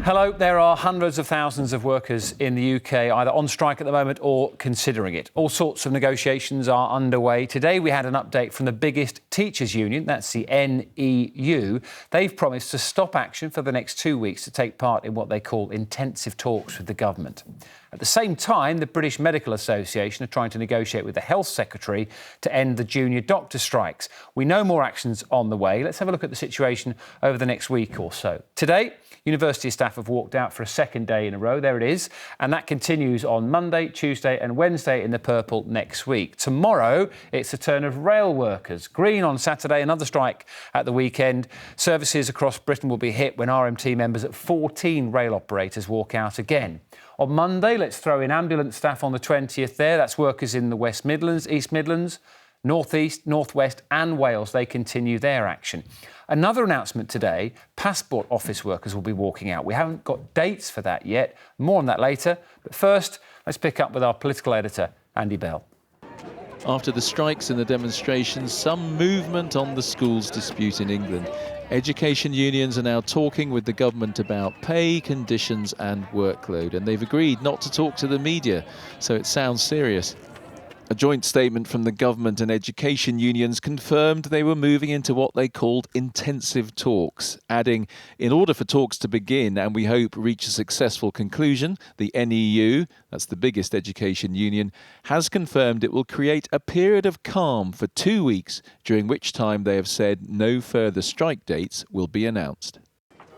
Hello. There are hundreds of thousands of workers in the UK either on strike at the moment or considering it. All sorts of negotiations are underway. Today we had an update from the biggest teachers' union, that's the NEU. They've promised to stop action for the next 2 weeks to take part in what they call intensive talks with the government. At the same time, the British Medical Association are trying to negotiate with the Health Secretary to end the junior doctor strikes. We know more actions on the way. Let's have a look at the situation over the next week or so. Today, university staff have walked out for a second day in a row. There it is. And that continues on Monday, Tuesday and Wednesday in the purple next week. Tomorrow, it's the turn of rail workers. Green on Saturday, another strike at the weekend. Services across Britain will be hit when RMT members at 14 rail operators walk out again. On Monday, let's throw in ambulance staff on the 20th there. That's workers in the West Midlands, East Midlands, North East, North West and Wales. They continue their action. Another announcement today, passport office workers will be walking out. We haven't got dates for that yet. More on that later. But first, let's pick up with our political editor, Andy Bell. After the strikes and the demonstrations, some movement on the schools dispute in England. Education unions are now talking with the government about pay, conditions and workload, and they've agreed not to talk to the media, so it sounds serious. A joint statement from the government and education unions confirmed they were moving into what they called intensive talks, adding, in order for talks to begin and we hope reach a successful conclusion, the NEU, that's the biggest education union, has confirmed it will create a period of calm for 2 weeks, during which time they have said no further strike dates will be announced.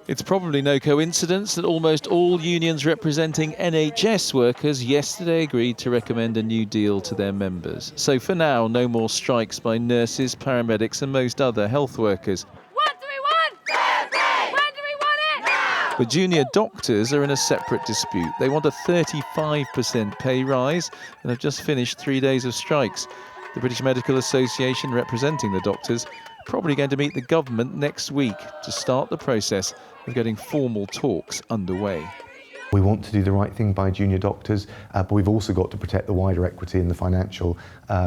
It's probably no coincidence that almost all unions representing NHS workers yesterday agreed to recommend a new deal to their members. So for now, no more strikes by nurses, paramedics and most other health workers. What do we want? Thursday! When do we want it? Now! But junior doctors are in a separate dispute. They want a 35% pay rise and have just finished 3 days of strikes. The British Medical Association, representing the doctors, probably going to meet the government next week to start the process of getting formal talks underway. We want to do the right thing by junior doctors, but we've also got to protect the wider equity and the financial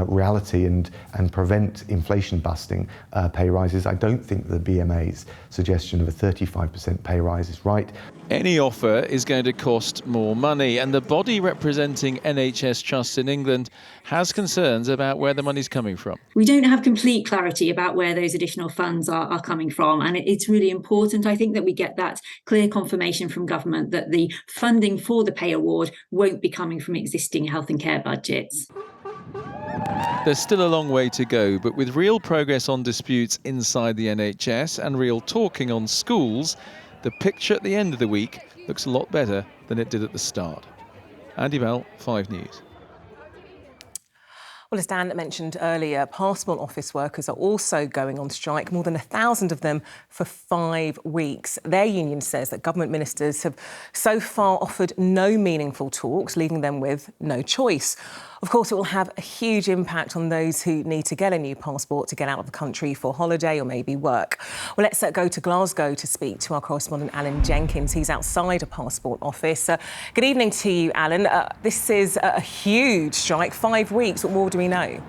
reality and prevent inflation busting pay rises. I don't think the BMA's suggestion of a 35% pay rise is right. Any offer is going to cost more money, and the body representing NHS trusts in England has concerns about where the money's coming from. We don't have complete clarity about where those additional funds are coming from, and it's really important, I think, that we get that clear confirmation from government that the funding for the pay award won't be coming from existing health and care budgets. There's still a long way to go, but with real progress on disputes inside the NHS and real talking on schools, the picture at the end of the week looks a lot better than it did at the start. Andy Bell, 5 News. Well, as Dan mentioned earlier, passport office workers are also going on strike, more than 1,000 of them for 5 weeks. Their union says that government ministers have so far offered no meaningful talks, leaving them with no choice. Of course, it will have a huge impact on those who need to get a new passport to get out of the country for holiday or maybe work. Well, let's go to Glasgow to speak to our correspondent, Alan Jenkins. He's outside a passport office. Good evening to you, Alan. This is a huge strike, 5 weeks. What more do we know?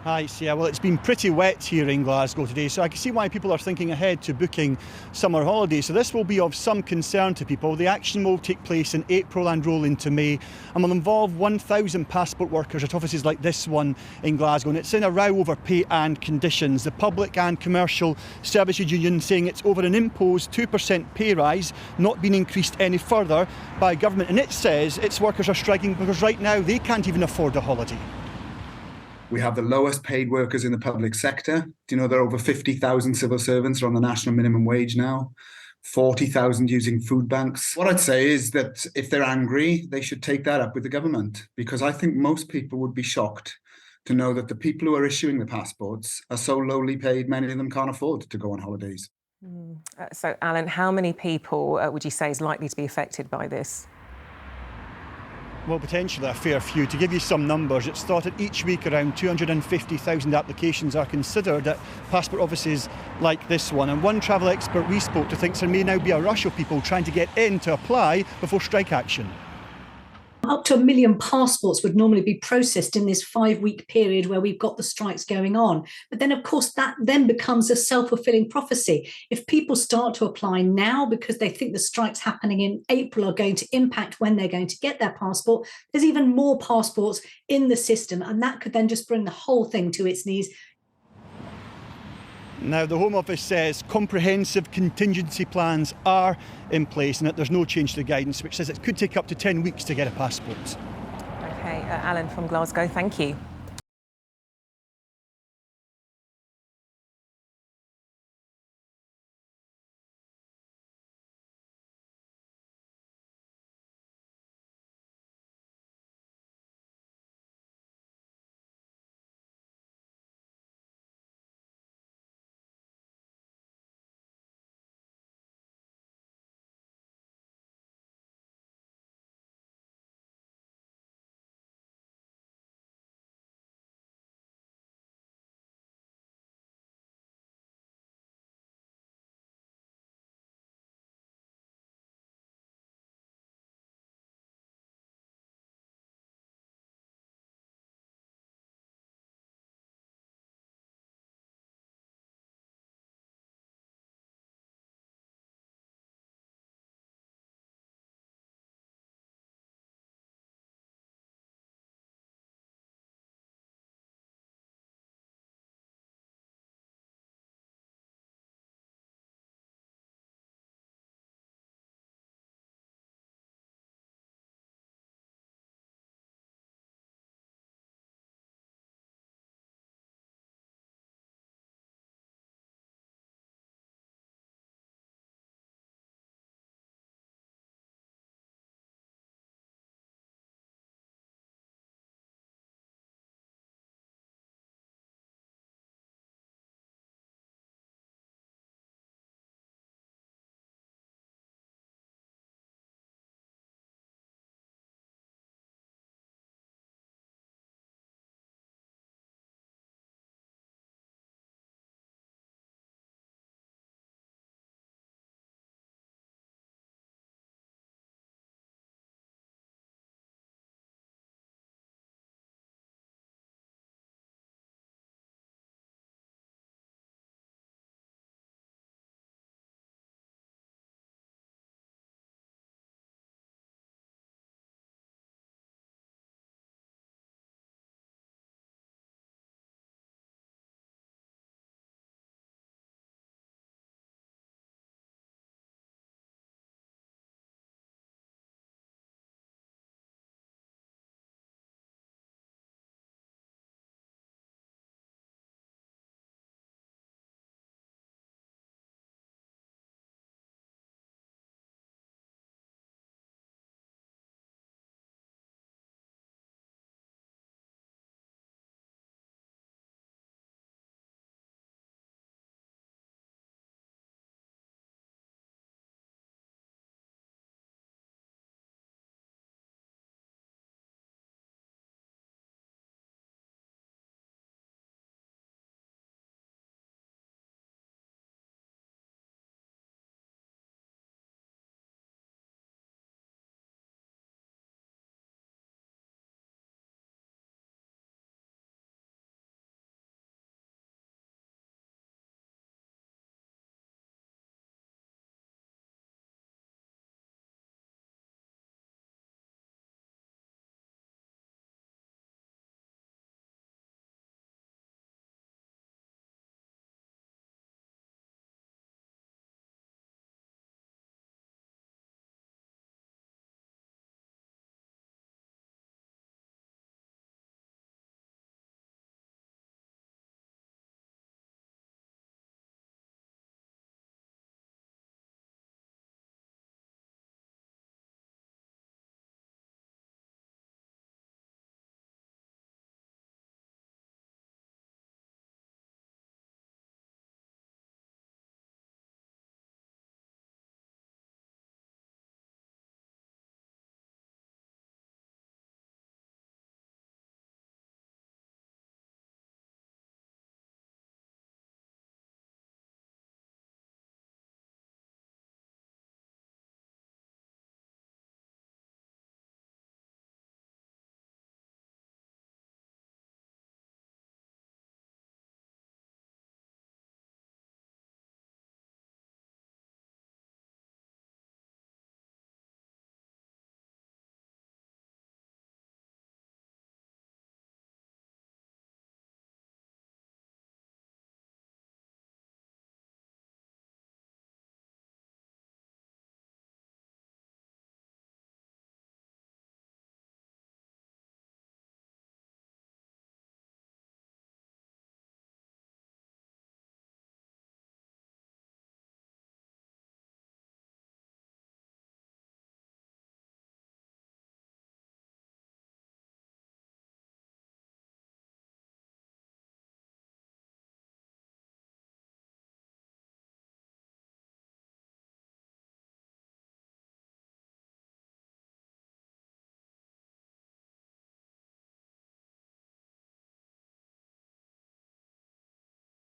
Hi, Sia. Well, it's been pretty wet here in Glasgow today, so I can see why people are thinking ahead to booking summer holidays. So this will be of some concern to people. The action will take place in April and roll into May and will involve 1,000 passport workers at offices like this one in Glasgow. And it's in a row over pay and conditions. The public and commercial services union saying it's over an imposed 2% pay rise, not being increased any further by government. And it says its workers are striking because right now they can't even afford a holiday. We have the lowest paid workers in the public sector. Do you know there are over 50,000 civil servants are on the national minimum wage now? 40,000 using food banks. What I'd say is that if they're angry, they should take that up with the government, because I think most people would be shocked to know that the people who are issuing the passports are so lowly paid, many of them can't afford to go on holidays. So, Alan, how many people would you say is likely to be affected by this? Well, potentially a fair few. To give you some numbers, it's thought that each week around 250,000 applications are considered at passport offices like this one. And one travel expert we spoke to thinks there may now be a rush of people trying to get in to apply before strike action. Up to 1 million passports would normally be processed in this 5-week period where we've got the strikes going on. But then, of course, that then becomes a self-fulfilling prophecy. If people start to apply now because they think the strikes happening in April are going to impact when they're going to get their passport, there's even more passports in the system, and that could then just bring the whole thing to its knees. Now, the Home Office says comprehensive contingency plans are in place and that there's no change to the guidance, which says it could take up to 10 weeks to get a passport. OK, Alan from Glasgow, thank you.